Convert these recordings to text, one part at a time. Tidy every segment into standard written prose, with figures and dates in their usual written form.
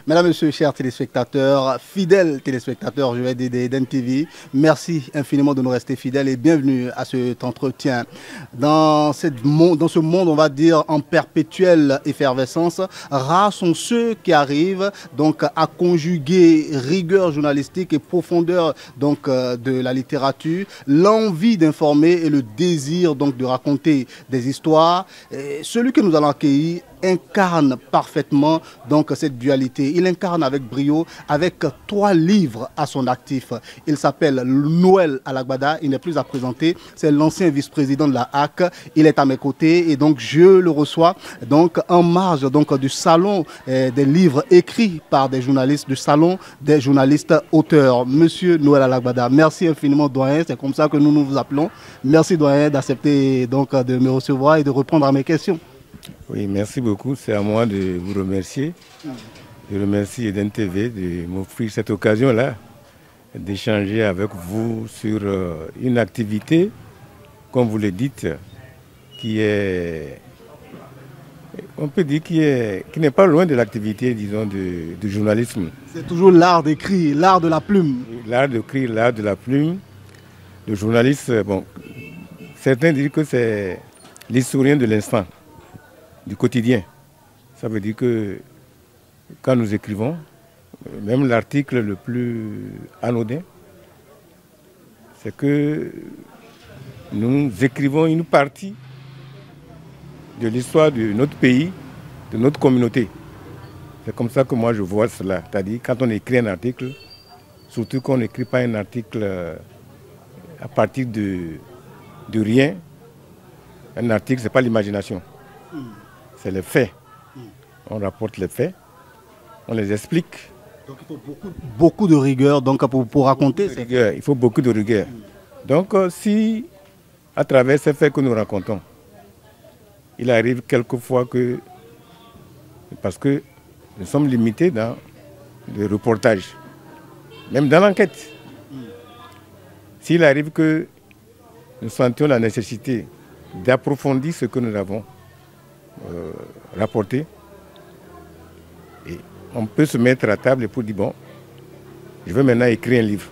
Mesdames, Messieurs, chers téléspectateurs, fidèles téléspectateurs, je vais dire d'Eden TV, merci infiniment de nous rester fidèles et bienvenue à cet entretien. Dans ce monde, on va dire, en perpétuelle effervescence, rares sont ceux qui arrivent donc à conjuguer rigueur journalistique et profondeur donc de la littérature, l'envie d'informer et le désir donc de raconter des histoires. Et celui que nous allons accueillir incarne parfaitement donc cette dualité. Il incarne avec brio, avec 3 livres à son actif. Il s'appelle Noël Alagbada, il n'est plus à présenter, c'est l'ancien vice-président de la HAC. Il est à mes côtés et donc je le reçois donc en marge donc du salon des livres écrits par des journalistes, du salon des journalistes auteurs. Monsieur Noël Alagbada, merci infiniment doyen, c'est comme ça que nous vous appelons. Merci doyen d'accepter donc de me recevoir et de répondre à mes questions. Oui, merci beaucoup. C'est à moi de vous remercier. Je remercie Eden TV de m'offrir cette occasion-là d'échanger avec vous sur une activité, comme vous le dites, qui est, on peut dire, qui n'est pas loin de l'activité, disons, du journalisme. C'est toujours l'art d'écrire, l'art de la plume. L'art d'écrire, l'art de la plume. Le journaliste, bon, certains disent que c'est l'historien de l'instant, du quotidien. Ça veut dire que quand nous écrivons, même l'article le plus anodin, c'est que nous écrivons une partie de l'histoire de notre pays, de notre communauté. C'est comme ça que moi je vois cela. C'est-à-dire quand on écrit un article, surtout qu'on n'écrit pas un article à partir de rien, un article, ce n'est pas l'imagination. C'est les faits. On rapporte les faits, on les explique. Donc il faut beaucoup de rigueur donc, pour raconter. Il faut beaucoup de rigueur. Donc si, à travers ces faits que nous racontons, il arrive quelquefois que, parce que nous sommes limités dans le reportage, même dans l'enquête, s'il arrive que nous sentions la nécessité d'approfondir ce que nous avons rapporté, et on peut se mettre à table pour dire bon, je vais maintenant écrire un livre.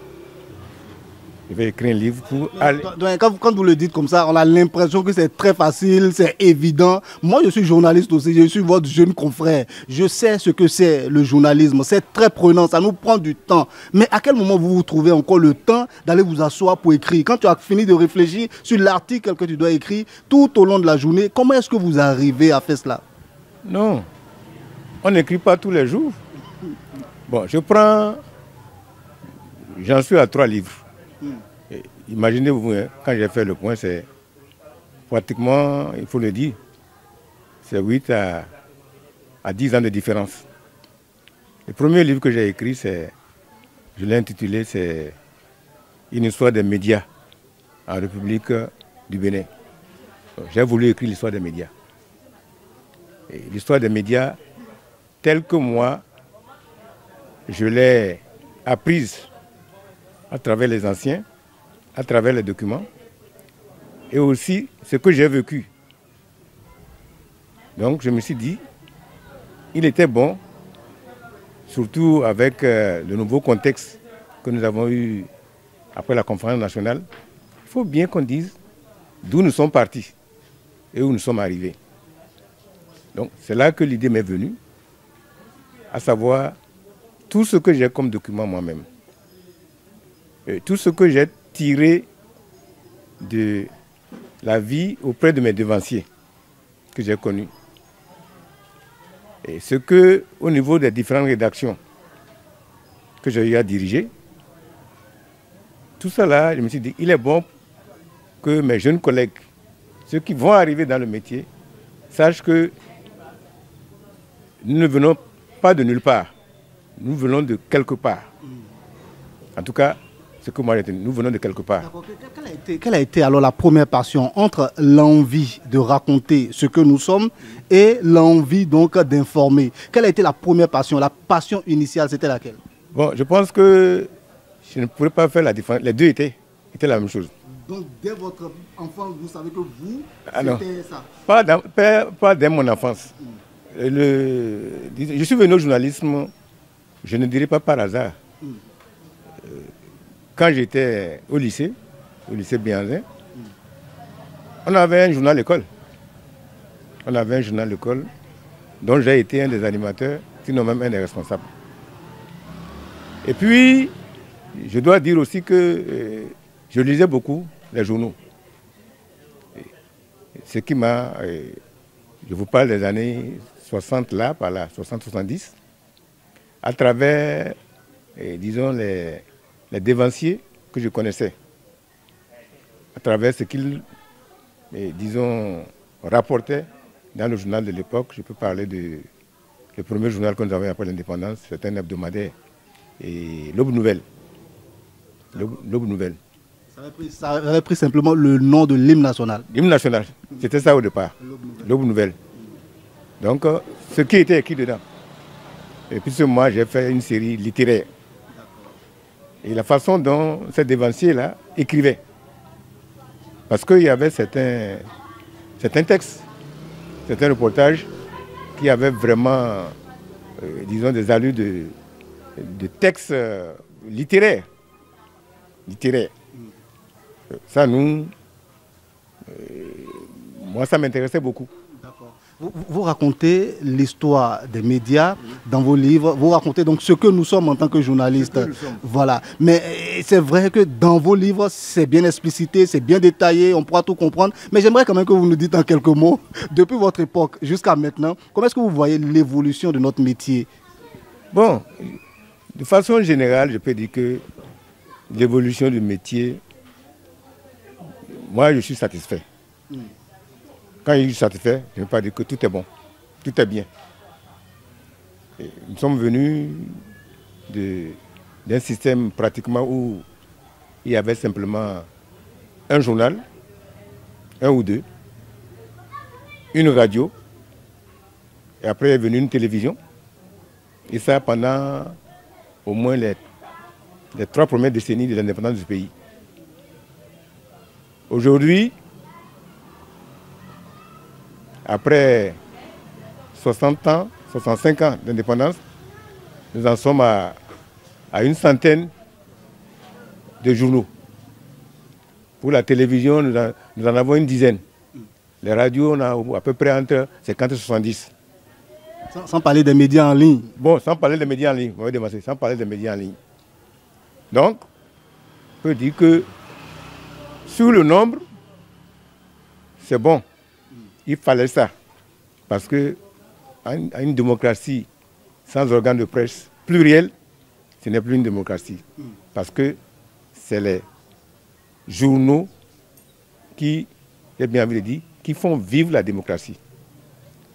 Je vais écrire un livre pour aller... Quand vous le dites comme ça, on a l'impression que c'est très facile, c'est évident. Moi, je suis journaliste aussi, je suis votre jeune confrère. Je sais ce que c'est le journalisme, c'est très prenant, ça nous prend du temps. Mais à quel moment vous trouvez encore le temps d'aller vous asseoir pour écrire? Quand tu as fini de réfléchir sur l'article que tu dois écrire tout au long de la journée, comment est-ce que vous arrivez à faire cela? Non, on n'écrit pas tous les jours. Bon, j'en suis à 3 livres. Imaginez-vous, hein, quand j'ai fait le point, c'est pratiquement, il faut le dire, c'est 8 à 10 ans de différence. Le premier livre que j'ai écrit, je l'ai intitulé, c'est Une histoire des médias en République du Bénin. J'ai voulu écrire l'histoire des médias. Et l'histoire des médias, telle que moi, je l'ai apprise à travers les anciens, à travers les documents, et aussi ce que j'ai vécu. Donc je me suis dit, il était bon, surtout avec le nouveau contexte que nous avons eu après la conférence nationale, il faut bien qu'on dise d'où nous sommes partis et où nous sommes arrivés. Donc c'est là que l'idée m'est venue, à savoir tout ce que j'ai comme document moi-même, tout ce que j'ai tiré de la vie auprès de mes devanciers que j'ai connus. Et ce que, au niveau des différentes rédactions que j'ai eu à diriger, tout ça là, je me suis dit, il est bon que mes jeunes collègues, ceux qui vont arriver dans le métier, sachent que nous ne venons pas de nulle part, nous venons de quelque part. En tout cas, ce que moi j'ai tenu, nous venons de quelque part. Quelle a été alors la première passion entre l'envie de raconter ce que nous sommes et l'envie donc d'informer? Quelle a été la première passion? La passion initiale, c'était laquelle? Bon, je pense que je ne pourrais pas faire la différence. Les deux étaient la même chose. Donc dès votre enfance, vous savez que vous, c'était ça? Pas dès mon enfance. Je suis venu au journalisme je ne dirais pas par hasard. Quand j'étais au lycée Bianzin, on avait un journal d'école. On avait un journal d'école dont j'ai été un des animateurs, sinon même un des responsables. Et puis, je dois dire aussi que je lisais beaucoup les journaux. Ce qui m'a... je vous parle des années 60 là, par là, 60-70, à travers, disons, les dévanciers que je connaissais, à travers ce qu'ils, disons, rapportaient dans le journal de l'époque. Je peux parler du premier journal que nous avons après l'indépendance, c'était un hebdomadaire, et l'Aube Nouvelle. L'Aube Nouvelle. Ça avait pris simplement le nom de l'hymne national. L'hymne national, c'était ça au départ, l'Aube Nouvelle. Donc, ce qui était écrit dedans. Et puis, moi, j'ai fait une série littéraire. Et la façon dont ces dévanciers-là écrivaient. Parce qu'il y avait certains textes, certains reportages qui avaient vraiment, disons, des allures de textes littéraires. Ça, moi, ça m'intéressait beaucoup. Vous racontez l'histoire des médias dans vos livres, vous racontez donc ce que nous sommes en tant que journalistes. Voilà. Mais c'est vrai que dans vos livres, c'est bien explicité, c'est bien détaillé, on pourra tout comprendre. Mais j'aimerais quand même que vous nous dites en quelques mots, depuis votre époque jusqu'à maintenant, comment est-ce que vous voyez l'évolution de notre métier? Bon, de façon générale, je peux dire que l'évolution du métier, moi, je suis satisfait. Quand je suis satisfait, je ne veux pas dire que tout est bon, tout est bien. Et nous sommes venus d'un système pratiquement où il y avait simplement un journal, un ou deux, une radio, et après est venue une télévision. Et ça pendant au moins les 3 premières décennies de l'indépendance du pays. Aujourd'hui, après 60 ans, 65 ans d'indépendance, nous en sommes à une centaine de journaux. Pour la télévision, nous en avons une dizaine. Les radios, on a à peu près entre 50 et 70. Sans parler des médias en ligne. Bon, sans parler des médias en ligne, sans parler des médias en ligne. Donc, on peut dire que sur le nombre, c'est bon. Il fallait ça. Parce que une démocratie sans organe de presse pluriel, ce n'est plus une démocratie. Parce que c'est les journaux qui, j'ai bien envie de dire, qui font vivre la démocratie.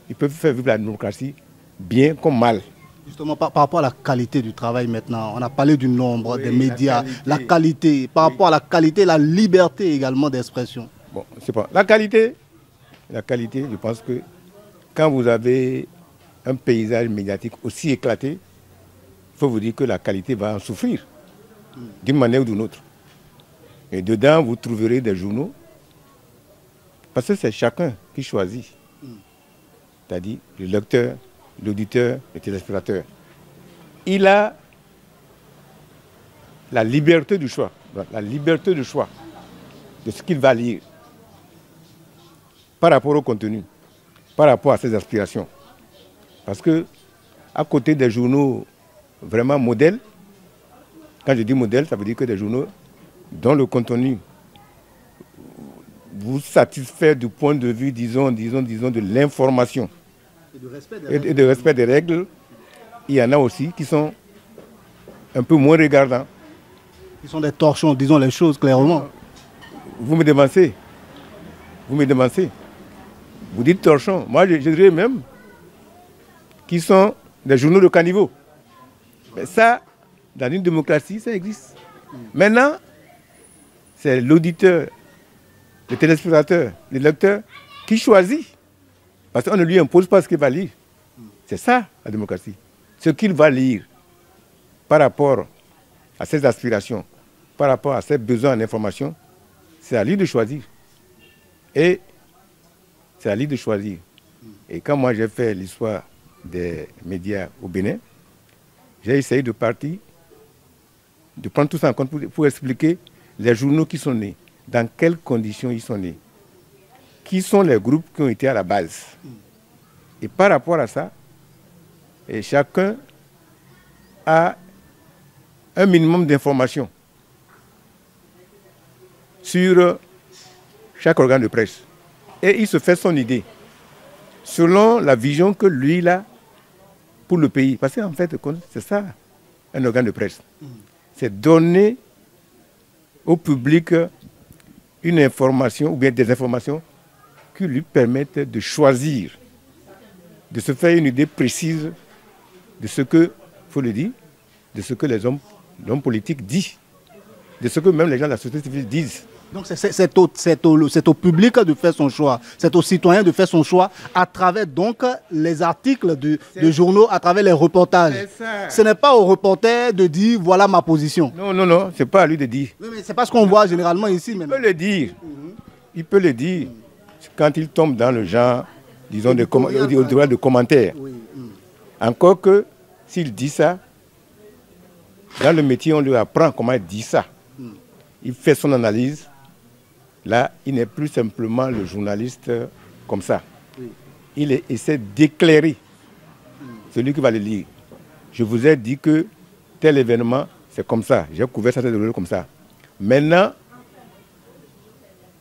Ils peuvent faire vivre la démocratie bien comme mal. Justement, par rapport à la qualité du travail maintenant, on a parlé du nombre des médias, la qualité, par rapport à la qualité, la liberté également d'expression. Bon, c'est pas. La qualité, je pense que quand vous avez un paysage médiatique aussi éclaté, il faut vous dire que la qualité va en souffrir, d'une manière ou d'une autre. Et dedans, vous trouverez des journaux, parce que c'est chacun qui choisit. C'est-à-dire le lecteur, l'auditeur, le téléspectateur. Il a la liberté du choix, de ce qu'il va lire par rapport au contenu, par rapport à ses aspirations. Parce que à côté des journaux vraiment modèles, quand je dis modèle, ça veut dire que des journaux dont le contenu vous satisfait du point de vue, disons de l'information et de respect des règles, il y en a aussi qui sont un peu moins regardants. Ils sont des torchons, disons les choses clairement. Vous me devancez. Vous dites torchons. Moi, je dirais même qui sont des journaux de caniveau. Mais ça, dans une démocratie, ça existe. Maintenant, c'est l'auditeur, le téléspectateur, le lecteur qui choisit. Parce qu'on ne lui impose pas ce qu'il va lire. C'est ça, la démocratie. Ce qu'il va lire par rapport à ses aspirations, par rapport à ses besoins en information, c'est à lui de choisir. Et c'est à lui de choisir. Et quand moi j'ai fait l'histoire des médias au Bénin, j'ai essayé de partir, de prendre tout ça en compte pour expliquer les journaux qui sont nés, dans quelles conditions ils sont nés, qui sont les groupes qui ont été à la base. Et par rapport à ça, et chacun a un minimum d'informations sur chaque organe de presse. Et il se fait son idée, selon la vision que lui il a pour le pays. Parce qu'en fait, c'est ça, un organe de presse. C'est donner au public une information ou bien des informations qui lui permettent de choisir, de se faire une idée précise de ce que, il faut le dire, de ce que l'homme politique dit, de ce que même les gens de la société civile disent. Donc c'est au public de faire son choix, c'est aux citoyens de faire son choix à travers donc les articles de journaux, à travers les reportages. Ce n'est pas au reporter de dire voilà ma position. Non, non, non, c'est pas à lui de dire. Oui, mais c'est pas ce qu'on voit généralement ici. Il peut le dire. Il peut le dire quand il tombe dans le genre, disons, de commentaires. Oui. Encore que s'il dit ça, dans le métier, on lui apprend comment il dit ça. Il fait son analyse. Là, il n'est plus simplement le journaliste comme ça. Oui. Il essaie d'éclairer celui qui va le lire. Je vous ai dit que tel événement, c'est comme ça. J'ai couvert ça comme ça. Maintenant,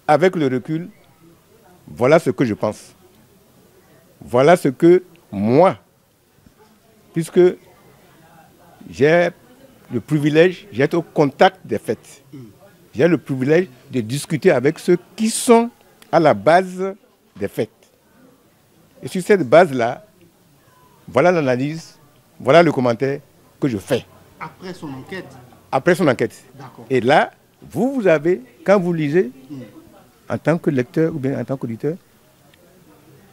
avec le recul, voilà ce que je pense. Voilà ce que moi, puisque j'ai le privilège, j'ai au contact des faits. J'ai le privilège de discuter avec ceux qui sont à la base des faits. Et sur cette base-là, voilà l'analyse, voilà le commentaire que je fais. Après son enquête. Après son enquête. Et là, vous avez, quand vous lisez, en tant que lecteur ou bien en tant qu'auditeur,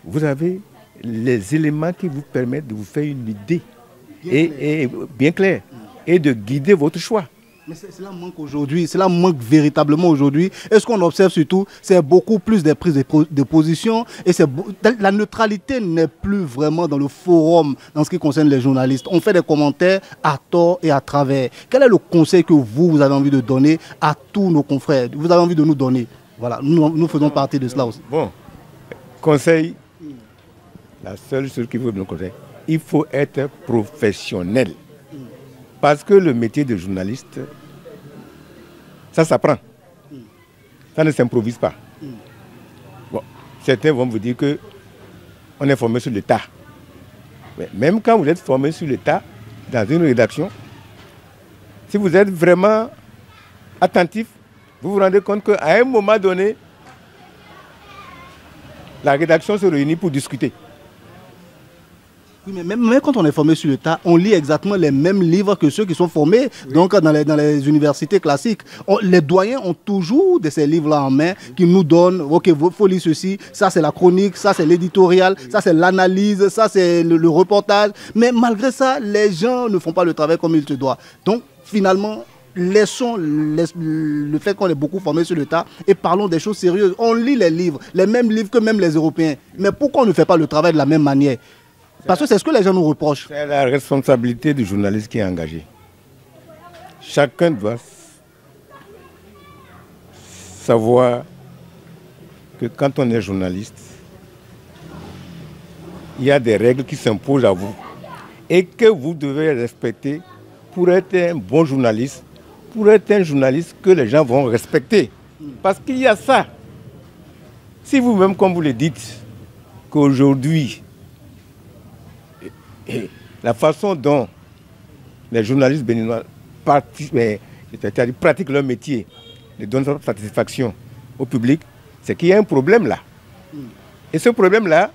vous avez les éléments qui vous permettent de vous faire une idée bien claire et de guider votre choix. Mais cela manque aujourd'hui, cela manque véritablement aujourd'hui. Et ce qu'on observe surtout, c'est beaucoup plus des prises de position. Et la neutralité n'est plus vraiment dans le forum en ce qui concerne les journalistes. On fait des commentaires à tort et à travers. Quel est le conseil que vous avez envie de donner à tous nos confrères? Vous avez envie de nous donner? Voilà, nous faisons partie de cela aussi. Bon, conseil, la seule chose qu'il faut nous conseiller, il faut être professionnel. Parce que le métier de journaliste, ça s'apprend. Ça ne s'improvise pas. Bon, certains vont vous dire qu'on est formé sur le tas. Mais même quand vous êtes formé sur le tas, dans une rédaction, si vous êtes vraiment attentif, vous vous rendez compte qu'à un moment donné, la rédaction se réunit pour discuter. Oui, mais même quand on est formé sur le tas, on lit exactement les mêmes livres que ceux qui sont formés donc dans les universités classiques. Les doyens ont toujours de ces livres-là en main qui nous donnent, ok, il faut lire ceci, ça c'est la chronique, ça c'est l'éditorial, ça c'est l'analyse, ça c'est le reportage. Mais malgré ça, les gens ne font pas le travail comme il se doit. Donc finalement, laissons le fait qu'on est beaucoup formé sur le tas et parlons des choses sérieuses. On lit les livres, les mêmes livres que même les Européens. Mais pourquoi on ne fait pas le travail de la même manière? Parce que c'est ce que les gens nous reprochent. C'est la responsabilité du journaliste qui est engagé. Chacun doit savoir que quand on est journaliste, il y a des règles qui s'imposent à vous et que vous devez respecter pour être un bon journaliste, pour être un journaliste que les gens vont respecter. Parce qu'il y a ça. Si vous-même, comme vous le dites, qu'aujourd'hui, et la façon dont les journalistes béninois pratiquent leur métier, ne donnent pas satisfaction au public, c'est qu'il y a un problème là. Et ce problème-là,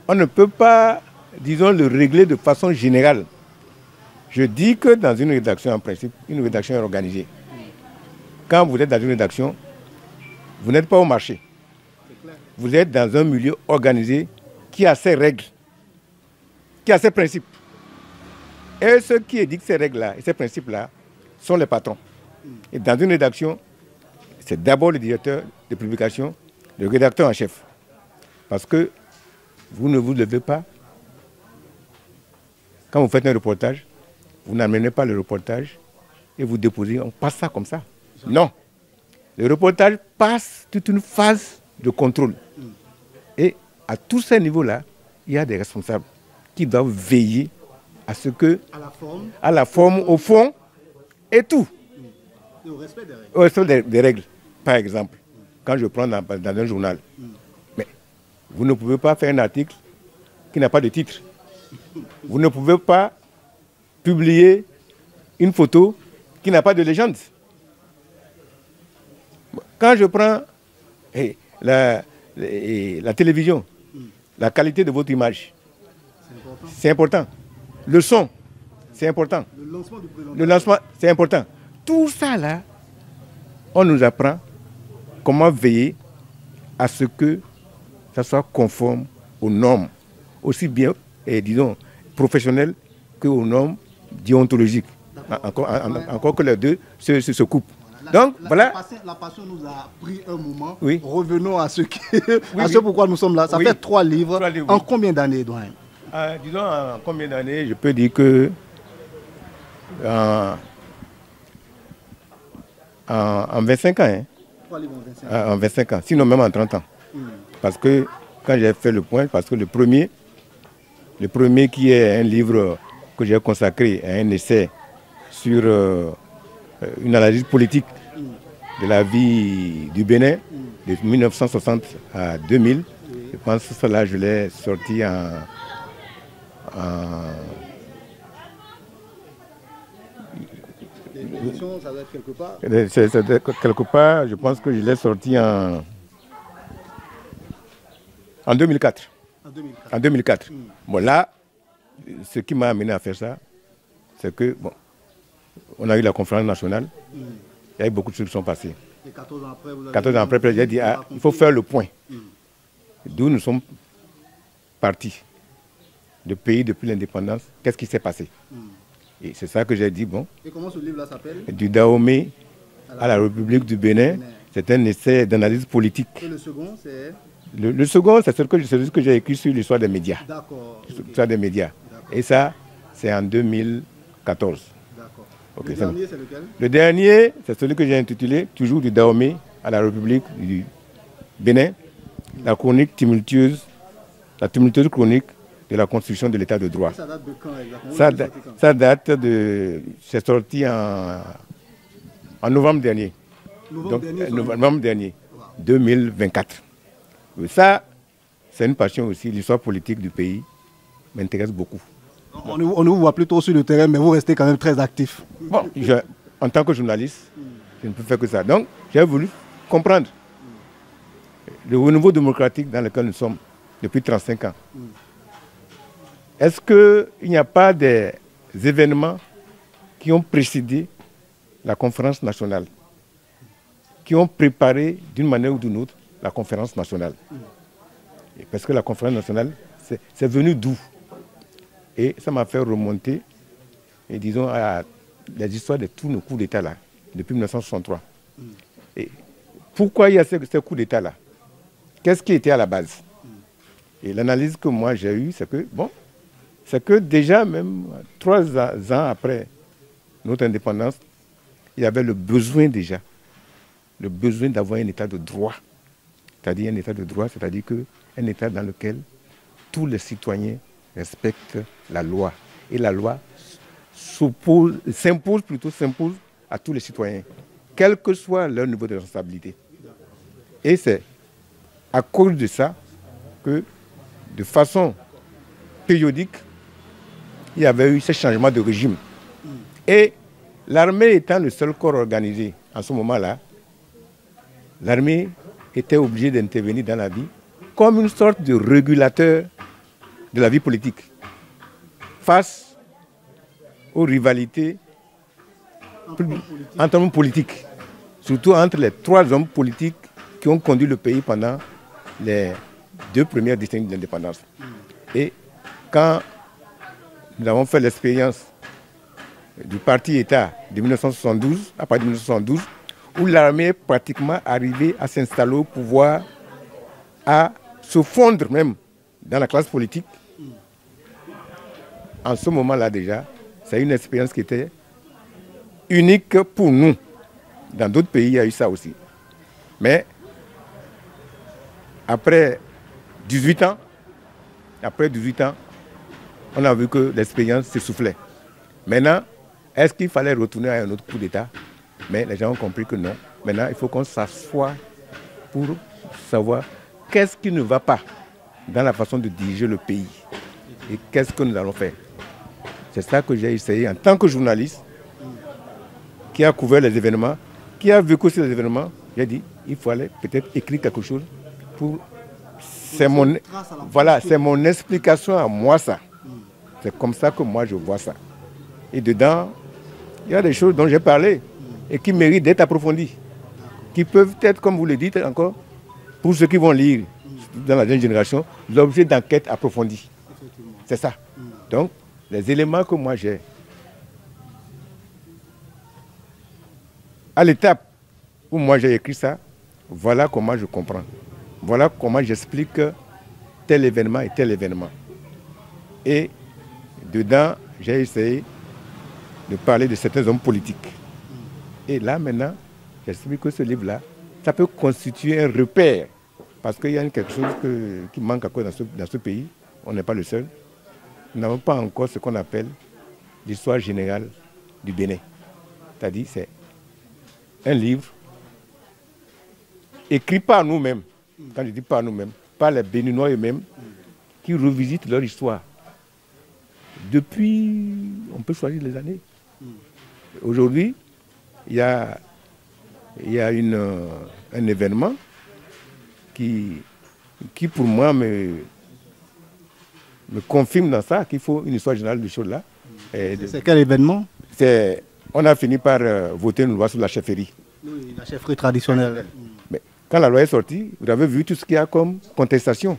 on ne peut pas, disons, le régler de façon générale. Je dis que dans une rédaction, en principe, une rédaction est organisée. Quand vous êtes dans une rédaction, vous n'êtes pas au marché. Vous êtes dans un milieu organisé qui a ses règles, qui a ses principes. Et ceux qui édictent ces règles-là et ces principes-là sont les patrons. Et dans une rédaction, c'est d'abord le directeur de publication, le rédacteur en chef. Parce que vous ne vous levez pas, quand vous faites un reportage, vous n'amenez pas le reportage et vous déposez, on passe ça comme ça. Non. Le reportage passe toute une phase de contrôle. Et à tous ces niveaux-là, il y a des responsables qui doivent veiller à ce que, à la forme, au fond, et tout. Et au respect des règles. Au respect des règles. Par exemple, quand je prends dans un journal, mais vous ne pouvez pas faire un article qui n'a pas de titre. Vous ne pouvez pas publier une photo qui n'a pas de légende. Quand je prends la télévision, la qualité de votre image, c'est important. Le son, c'est important. Le lancement du président. Le lancement, c'est important. Tout ça là, on nous apprend comment veiller à ce que ça soit conforme aux normes, aussi bien, disons, professionnelles qu'aux normes déontologiques. Encore que les deux se coupent. Donc, voilà. La passion nous a pris un moment. Oui. Revenons à ce pourquoi nous sommes là. Ça fait 3 livres. En combien d'années, doyen? Disons, en combien d'années, je peux dire que en 25 ans. Hein. 3 livres en 25 ans. En 25 ans, sinon même en 30 ans. Parce que quand j'ai fait le point, parce que le premier qui est un livre que j'ai consacré à un essai sur une analyse politique de la vie du Bénin de 1960 à 2000. Je pense que cela, je l'ai sorti L'édition, ça doit être quelque part. Quelque part, je pense que je l'ai sorti en 2004. En 2004. Bon, là, ce qui m'a amené à faire ça, c'est que, bon, on a eu la conférence nationale, il y a eu beaucoup de choses qui sont passées. Et 14 ans après, vous avez 14 ans après, j'ai dit, il faut faire le point. D'où nous sommes partis. Le pays depuis l'indépendance, qu'est-ce qui s'est passé? Et c'est ça que j'ai dit, bon. Et comment ce livre-là s'appelle? Du Dahomey à la République du Bénin. C'est un essai d'analyse politique. Et le second, c'est? Le second, c'est ce que j'ai écrit sur l'histoire des médias. D'accord. L'histoire des médias. Et ça, c'est en 2014. D'accord. Okay, le dernier, c'est lequel? Le dernier, c'est celui que j'ai intitulé toujours du Dahomey à la République du Bénin. La chronique tumultueuse, la tumultueuse chronique de la constitution de l'état de droit. Ça date de quand exactement? Ça date de... C'est sorti en novembre dernier. Novembre dernier, 2024. Ça, c'est une passion aussi. L'histoire politique du pays m'intéresse beaucoup. On nous voit plutôt sur le terrain, mais vous restez quand même très actif. Bon, en tant que journaliste, je ne peux faire que ça. Donc, j'ai voulu comprendre le renouveau démocratique dans lequel nous sommes depuis 35 ans. Est-ce qu'il n'y a pas des événements qui ont précédé la conférence nationale, qui ont préparé d'une manière ou d'une autre la conférence nationale? Parce que la conférence nationale, c'est venu d'où? Et ça m'a fait remonter, et disons, à les histoires de tous nos coups d'État là, depuis 1963. Et pourquoi il y a ces coups d'État là? Qu'est-ce qui était à la base? Et l'analyse que moi j'ai eue, c'est que déjà même 3 ans après notre indépendance, il y avait le besoin d'avoir un état de droit. C'est-à-dire un état de droit, c'est-à-dire un état dans lequel tous les citoyens respectent la loi. Et la loi s'impose à tous les citoyens, quel que soit leur niveau de responsabilité. Et c'est à cause de ça que, de façon périodique, il y avait eu ce changement de régime. Et l'armée étant le seul corps organisé en ce moment-là, l'armée était obligée d'intervenir dans la vie comme une sorte de régulateur de la vie politique face aux rivalités entre hommes politiques, surtout entre les 3 hommes politiques qui ont conduit le pays pendant les 2 premières décennies de l'indépendance. Et quand nous avons fait l'expérience du parti-État de 1972, à partir de 1972, où l'armée est pratiquement arrivée à s'installer au pouvoir, à se fondre même dans la classe politique, en ce moment-là déjà, c'est une expérience qui était unique pour nous. Dans d'autres pays, il y a eu ça aussi. Mais après 18 ans, on a vu que l'expérience s'essoufflait. Maintenant, est-ce qu'il fallait retourner à un autre coup d'État? Mais les gens ont compris que non. Maintenant, il faut qu'on s'assoie pour savoir qu'est-ce qui ne va pas dans la façon de diriger le pays. Et qu'est-ce que nous allons faire? C'est ça que j'ai essayé en tant que journaliste qui a couvert les événements, qui a vécu ces événements. J'ai dit, il fallait peut-être écrire quelque chose pour... C'est mon explication à moi, ça. C'est comme ça que moi je vois ça. Et dedans, il y a des choses dont j'ai parlé et qui méritent d'être approfondies, qui peuvent être, comme vous le dites encore, pour ceux qui vont lire dans la jeune génération, l'objet d'enquête approfondie. C'est ça. Donc, les éléments que moi j'ai, à l'étape où moi j'ai écrit ça, voilà comment je comprends. Voilà comment j'explique tel événement et tel événement. Et dedans, j'ai essayé de parler de certains hommes politiques. Et là, maintenant, j'explique que ce livre-là, ça peut constituer un repère. Parce qu'il y a quelque chose qui manque encore dans ce pays. On n'est pas le seul. Nous n'avons pas encore ce qu'on appelle l'histoire générale du Bénin. C'est-à-dire, c'est un livre écrit par nous-mêmes. Quand je dis par nous-mêmes, par les Béninois eux-mêmes, qui revisitent leur histoire. Depuis, on peut choisir les années. Aujourd'hui, il y a un événement qui pour moi me confirme dans ça qu'il faut une histoire générale de choses là. C'est quel événement? On a fini par voter une loi sur la chefferie. Oui, la chefferie traditionnelle. Mais quand la loi est sortie, vous avez vu tout ce qu'il y a comme contestation,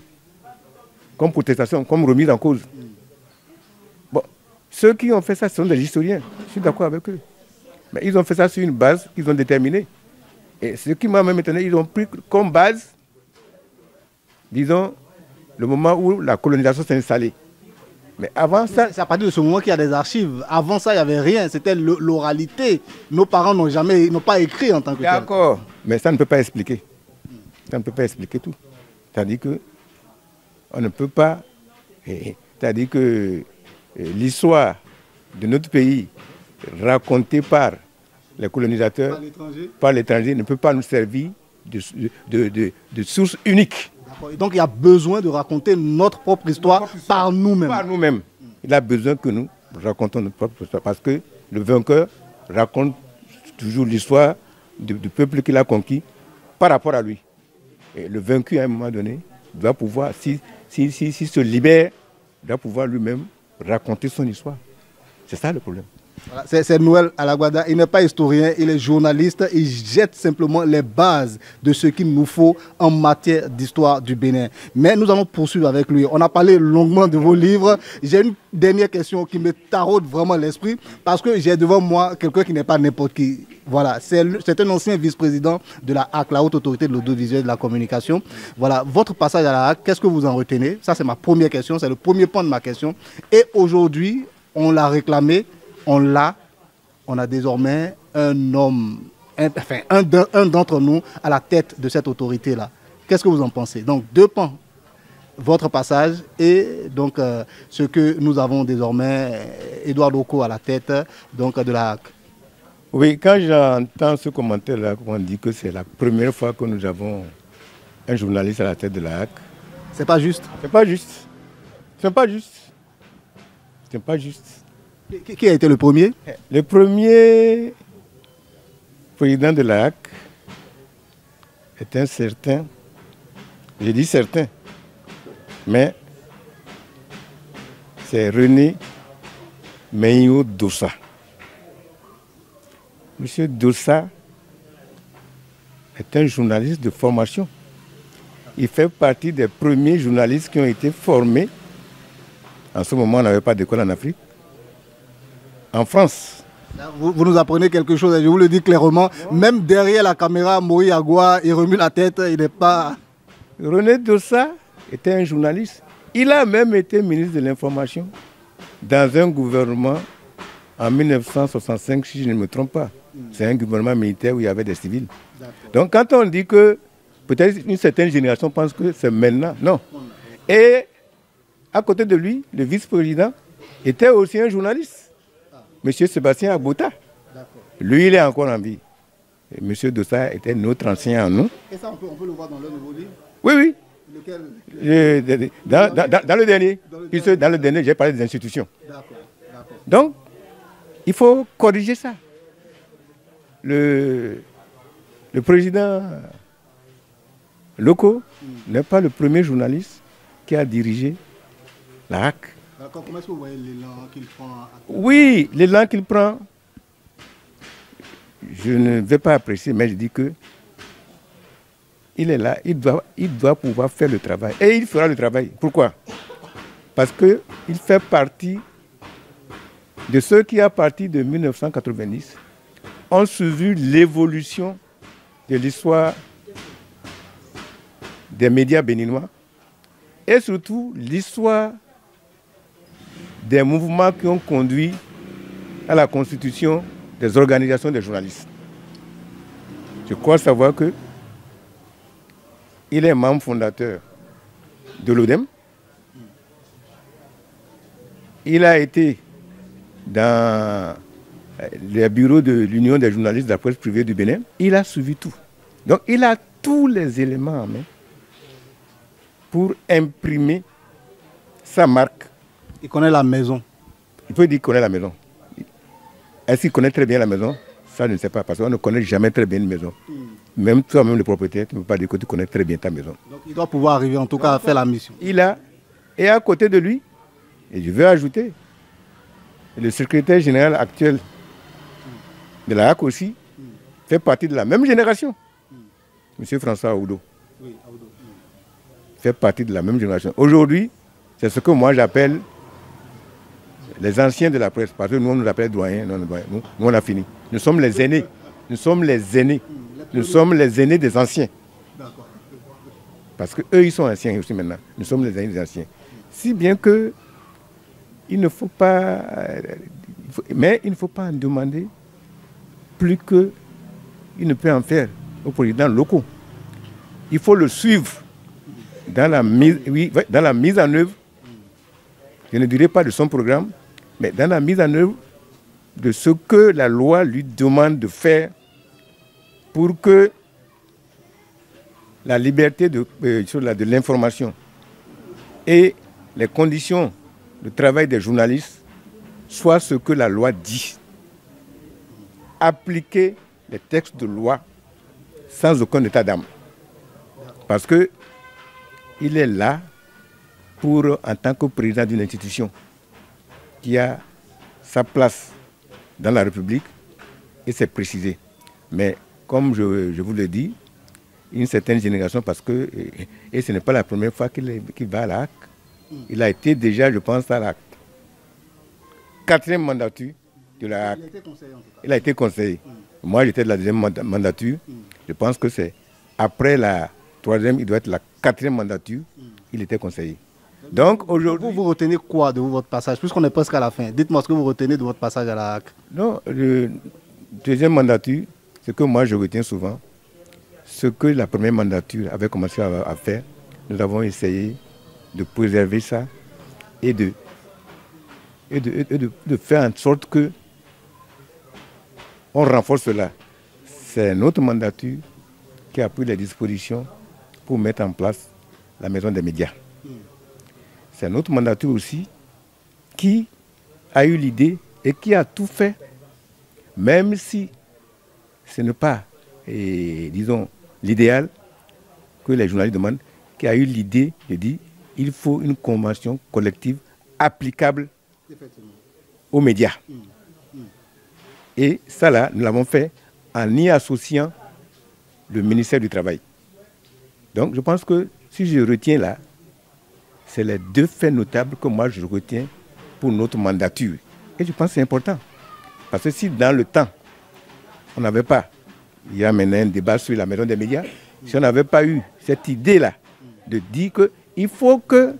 comme protestation, comme remise en cause. Bon, ceux qui ont fait ça, ce sont des historiens. Je suis d'accord avec eux. Mais ils ont fait ça sur une base qu'ils ont déterminée. Et ce qui m'a même étonné, ils ont pris comme base, disons, le moment où la colonisation s'est installée. Mais avant ça... C'est à partir de ce moment qu'il y a des archives. Avant ça, il n'y avait rien. C'était l'oralité. Nos parents n'ont pas écrit en tant que tel. D'accord. Mais ça ne peut pas expliquer. Ça ne peut pas expliquer tout. C'est-à-dire que on ne peut pas... C'est-à-dire que l'histoire de notre pays racontée par les colonisateurs, par l'étranger, ne peut pas nous servir de source unique. Et donc il y a besoin de raconter notre propre histoire par nous-mêmes. Par nous-mêmes. Il a besoin que nous racontons notre propre histoire parce que le vainqueur raconte toujours l'histoire du peuple qu'il a conquis par rapport à lui. Et le vaincu, à un moment donné, doit pouvoir, s'il se libère, doit pouvoir lui-même raconter son histoire. C'est ça le problème. Voilà, c'est Noël Alaguada, il n'est pas historien, il est journaliste, il jette simplement les bases de ce qu'il nous faut en matière d'histoire du Bénin. Mais nous allons poursuivre avec lui. On a parlé longuement de vos livres. J'ai une dernière question qui me taraude vraiment l'esprit parce que j'ai devant moi quelqu'un qui n'est pas n'importe qui. Voilà, c'est un ancien vice-président de la HAC, la Haute Autorité de l'Audiovisuel et de la Communication. Voilà, votre passage à la HAC, qu'est-ce que vous en retenez? Ça, c'est ma première question, c'est le premier point de ma question. Et aujourd'hui, on l'a réclamé. On a désormais un homme, un d'entre nous à la tête de cette autorité-là. Qu'est-ce que vous en pensez? Donc, deux pans. Votre passage et donc ce que nous avons désormais, Edouard Doko à la tête donc, de la HAC. Oui, quand j'entends ce commentaire-là, on dit que c'est la première fois que nous avons un journaliste à la tête de la HAC. C'est pas juste. C'est pas juste. C'est pas juste. C'est pas juste. Qui a été le premier? Le premier président de la HAC est un certain, je dis certain, mais c'est René Meïo Dossa. Monsieur Dossa est un journaliste de formation. Il fait partie des premiers journalistes qui ont été formés. En ce moment, on n'avait pas d'école en Afrique. En France. Vous nous apprenez quelque chose, et je vous le dis clairement, même derrière la caméra, Moïse Agua, il remue la tête, il n'est pas... René Dossa était un journaliste. Il a même été ministre de l'Information dans un gouvernement en 1965, si je ne me trompe pas. C'est un gouvernement militaire où il y avait des civils. Donc quand on dit que peut-être une certaine génération pense que c'est maintenant, non. Et à côté de lui, le vice-président était aussi un journaliste, M. Sébastien Agbota. Lui, il est encore en vie. Et M. Dossa était notre ancien en nous. Et ça, on peut le voir dans le nouveau livre? Oui, oui. Lequel? Dans le dernier. Puisque dans le dernier, j'ai parlé des institutions. Donc, il faut corriger ça. Le président Loko n'est pas le premier journaliste qui a dirigé la HAC. D'accord, comment est-ce que vous voyez l'élan qu'il prend? Oui, l'élan qu'il prend, je ne vais pas apprécier, mais je dis que il est là, il doit pouvoir faire le travail. Et il fera le travail. Pourquoi? Parce qu'il fait partie de ceux qui, à partir de 1990, ont suivi l'évolution de l'histoire des médias béninois et surtout l'histoire des mouvements qui ont conduit à la constitution des organisations des journalistes. Je crois savoir que il est membre fondateur de l'ODEM. Il a été dans les bureaux de l'Union des journalistes de la presse privée du Bénin. Il a suivi tout. Donc il a tous les éléments en main pour imprimer sa marque. Il connaît la maison. Il peut dire qu'il connaît la maison. Est-ce qu'il connaît très bien la maison? Ça, je ne sais pas, parce qu'on ne connaît jamais très bien une maison. Même toi-même, le propriétaire, tu ne peux pas dire que tu connais très bien ta maison. Donc il doit pouvoir arriver en tout cas à faire la mission. Il a, et à côté de lui, et je veux ajouter, le secrétaire général actuel de la HAC aussi fait partie de la même génération. M. François Aoudo. Oui, Aoudo. Fait partie de la même génération. Aujourd'hui, c'est ce que moi j'appelle les anciens de la presse, parce que nous on nous appelle doyens, non, nous on a fini. Nous sommes les aînés. Nous sommes les aînés. Nous sommes les aînés des anciens. Parce qu'eux, ils sont anciens aussi maintenant. Nous sommes les aînés des anciens. Si bien que il ne faut pas... mais il ne faut pas en demander plus qu'il ne peut en faire aux présidents locaux. Il faut le suivre dans la mise en œuvre, je ne dirais pas de son programme, mais dans la mise en œuvre de ce que la loi lui demande de faire pour que la liberté de l'information et les conditions de travail des journalistes soient ce que la loi dit. Appliquer les textes de loi sans aucun état d'âme. Parce qu'il est là pour, en tant que président d'une institution qui a sa place dans la République, et c'est précisé. Mais comme je vous le dis, une certaine génération, parce que, et ce n'est pas la première fois qu'il va à la HAC, il a été déjà, je pense, à la 4e mandature de la HAC. Il a été conseiller. Moi, j'étais de la 2e mandature. Je pense que c'est après la 3e, il doit être la 4e mandature, il était conseiller. Donc aujourd'hui... Vous retenez quoi de votre passage, puisqu'on est presque à la fin? Dites-moi ce que vous retenez de votre passage à la HAC. Non, le 2e mandature, ce que moi je retiens souvent, ce que la 1re mandature avait commencé à faire, nous avons essayé de préserver ça et de faire en sorte que on renforce cela. C'est notre mandature qui a pris les dispositions pour mettre en place la maison des médias. C'est notre mandature aussi qui a eu l'idée et qui a tout fait, même si ce n'est pas, disons, l'idéal que les journalistes demandent, qui a eu l'idée de dire qu'il faut une convention collective applicable aux médias. Et ça, là, nous l'avons fait en y associant le ministère du Travail. Donc, je pense que si je retiens là, c'est les 2 faits notables que moi je retiens pour notre mandature. Et je pense que c'est important. Parce que si dans le temps, on n'avait pas, il y a maintenant un débat sur la maison des médias, si on n'avait pas eu cette idée-là de dire qu'il faut que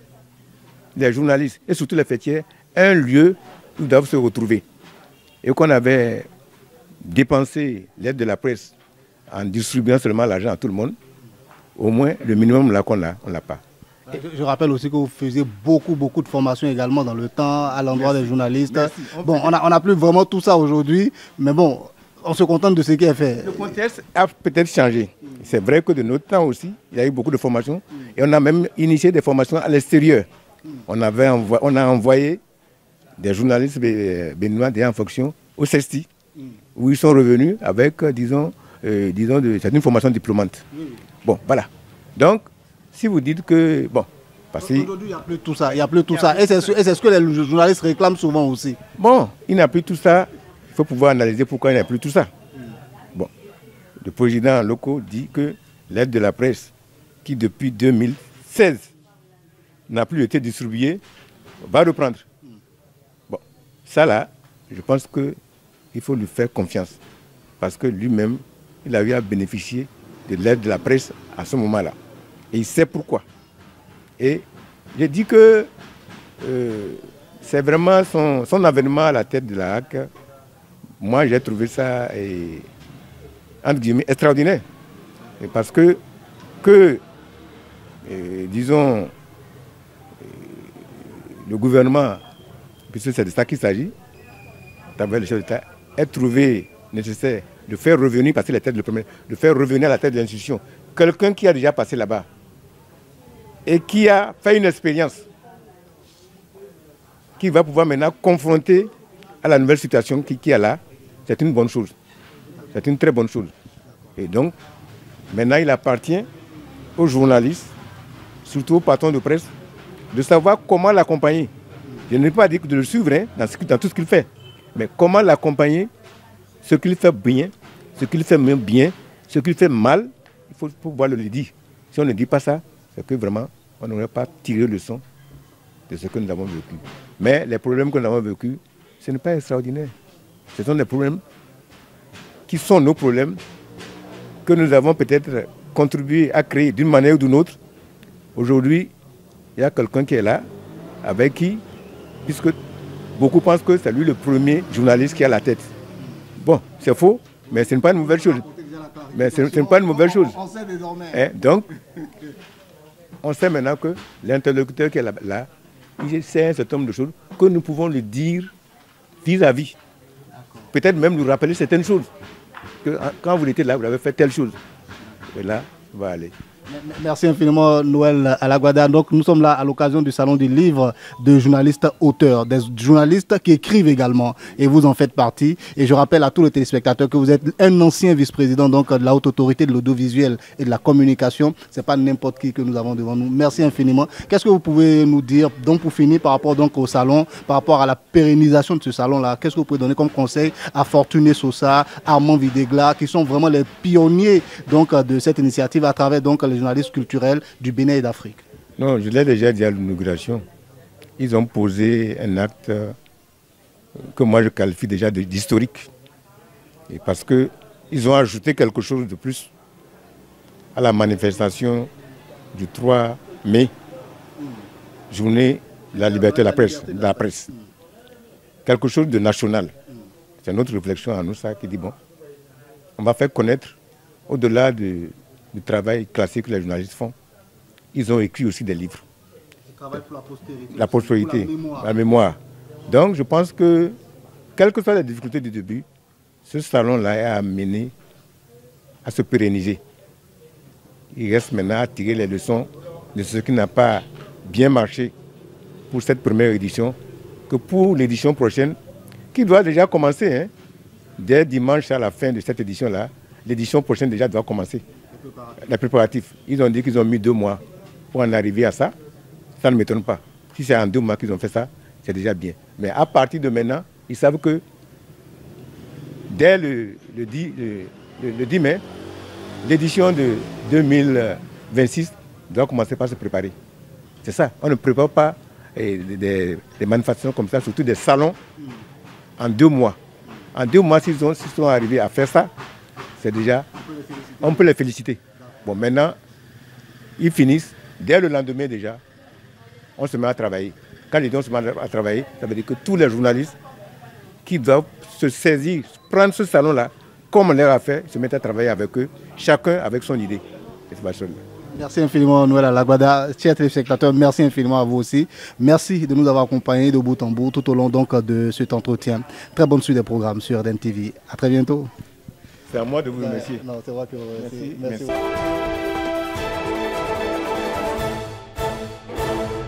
les journalistes, et surtout les fêtières, aient un lieu où ils doivent se retrouver. et qu'on avait dépensé l'aide de la presse en distribuant seulement l'argent à tout le monde, au moins le minimum là qu'on a, on ne l'a pas. Je rappelle aussi que vous faisiez beaucoup de formations également dans le temps à l'endroit des journalistes. Merci. Bon, on n'a plus vraiment tout ça aujourd'hui, mais bon, on se contente de ce qui est fait. Le contexte a peut-être changé. C'est vrai que de notre temps aussi, il y a eu beaucoup de formations et on a même initié des formations à l'extérieur. On a envoyé des journalistes béninois en fonction au CESTI, où ils sont revenus avec, disons, c'est une formation diplômante. Bon, voilà. Donc, si vous dites que, bon, parce que... Aujourd'hui, il n'y a plus tout ça, il n'y a plus tout ça. Et c'est ce que les journalistes réclament souvent aussi. Bon, il n'y a plus tout ça, il faut pouvoir analyser pourquoi il n'y a plus tout ça. Bon, le président local dit que l'aide de la presse, qui depuis 2016 n'a plus été distribuée, va reprendre. Bon, ça là, je pense qu'il faut lui faire confiance. Parce que lui-même, il a eu à bénéficier de l'aide de la presse à ce moment-là. Et il sait pourquoi. Et j'ai dit que c'est vraiment son avènement à la tête de la HAC. Moi, j'ai trouvé ça, entre guillemets, extraordinaire. Et parce que disons, le gouvernement, puisque c'est de ça qu'il s'agit, le chef d'État, ait trouvé nécessaire de faire revenir, parce que la tête de faire revenir à la tête de l'institution, quelqu'un qui a déjà passé là-bas et qui a fait une expérience, qui va pouvoir maintenant confronter à la nouvelle situation qui est là, c'est une bonne chose. C'est une très bonne chose. Et donc, maintenant, il appartient aux journalistes, surtout aux patrons de presse, de savoir comment l'accompagner. Je ne vais pas dire de le suivre dans tout ce qu'il fait, mais comment l'accompagner, ce qu'il fait bien, ce qu'il fait même bien, ce qu'il fait mal, il faut pouvoir le dire. Si on ne dit pas ça, c'est que vraiment, on n'aurait pas tiré le son de ce que nous avons vécu. Mais les problèmes que nous avons vécus, ce n'est pas extraordinaire. Ce sont des problèmes qui sont nos problèmes, que nous avons peut-être contribué à créer d'une manière ou d'une autre. Aujourd'hui, il y a quelqu'un qui est là, avec qui, puisque beaucoup pensent que c'est lui le premier journaliste qui a la tête. Bon, c'est faux, mais ce n'est pas une mauvaise chose. Mais ce n'est pas une mauvaise chose. On sait désormais. Donc, on sait maintenant que l'interlocuteur qui est là, il sait un certain nombre de choses que nous pouvons lui dire vis-à-vis. Peut-être même nous rappeler certaines choses. Que quand vous étiez là, vous avez fait telle chose. Et là, on va aller. Merci infiniment Noël Alaguada. Donc nous sommes là à l'occasion du salon du livre de journalistes auteurs, des journalistes qui écrivent également et vous en faites partie. Et je rappelle à tous les téléspectateurs que vous êtes un ancien vice-président donc de la haute autorité de l'audiovisuel et de la communication. C'est pas n'importe qui que nous avons devant nous. Merci infiniment. Qu'est-ce que vous pouvez nous dire donc pour finir par rapport donc au salon, par rapport à la pérennisation de ce salon-là? Qu'est-ce que vous pouvez donner comme conseil à Fortuné Sosa, Armand Videgla, qui sont vraiment les pionniers donc de cette initiative à travers donc les journalistes culturels du Bénin et d'Afrique? Non, je l'ai déjà dit à l'inauguration. Ils ont posé un acte que moi je qualifie déjà d'historique. Parce qu'ils ont ajouté quelque chose de plus à la manifestation du 3 mai, journée de la liberté de la presse. Quelque chose de national. C'est notre réflexion à nous, ça, qui dit, bon, on va faire connaître, au-delà du travail classique que les journalistes font, ils ont écrit aussi des livres. Ils travaillent pour la postérité. La postérité, pour la mémoire. Donc je pense que, quelles que soient les difficultés du début, ce salon-là est amené à se pérenniser. Il reste maintenant à tirer les leçons de ce qui n'a pas bien marché pour cette première édition, que pour l'édition prochaine, qui doit déjà commencer. Dès dimanche à la fin de cette édition-là, l'édition prochaine déjà doit commencer. Les préparatifs. Ils ont dit qu'ils ont mis 2 mois pour en arriver à ça. Ça ne m'étonne pas. Si c'est en 2 mois qu'ils ont fait ça, c'est déjà bien. Mais à partir de maintenant, ils savent que dès le 10 mai, l'édition de 2026 doit commencer par se préparer. C'est ça. On ne prépare pas des manifestations comme ça, surtout des salons, en 2 mois. En 2 mois, s'ils sont arrivés à faire ça, c'est déjà... On peut les féliciter. Bon, maintenant, ils finissent. Dès le lendemain déjà, on se met à travailler. Quand les gens se mettent à travailler, ça veut dire que tous les journalistes qui doivent se saisir, prendre ce salon-là, comme on leur a fait, se mettre à travailler avec eux, chacun avec son idée. Merci infiniment, Noël Alagbada. Chers téléspectateurs, merci infiniment à vous aussi. Merci de nous avoir accompagnés de bout en bout tout au long donc de cet entretien. Très bonne suite des programmes sur RDN TV. À très bientôt. C'est à moi de vous remercier. Non, c'est vrai que merci.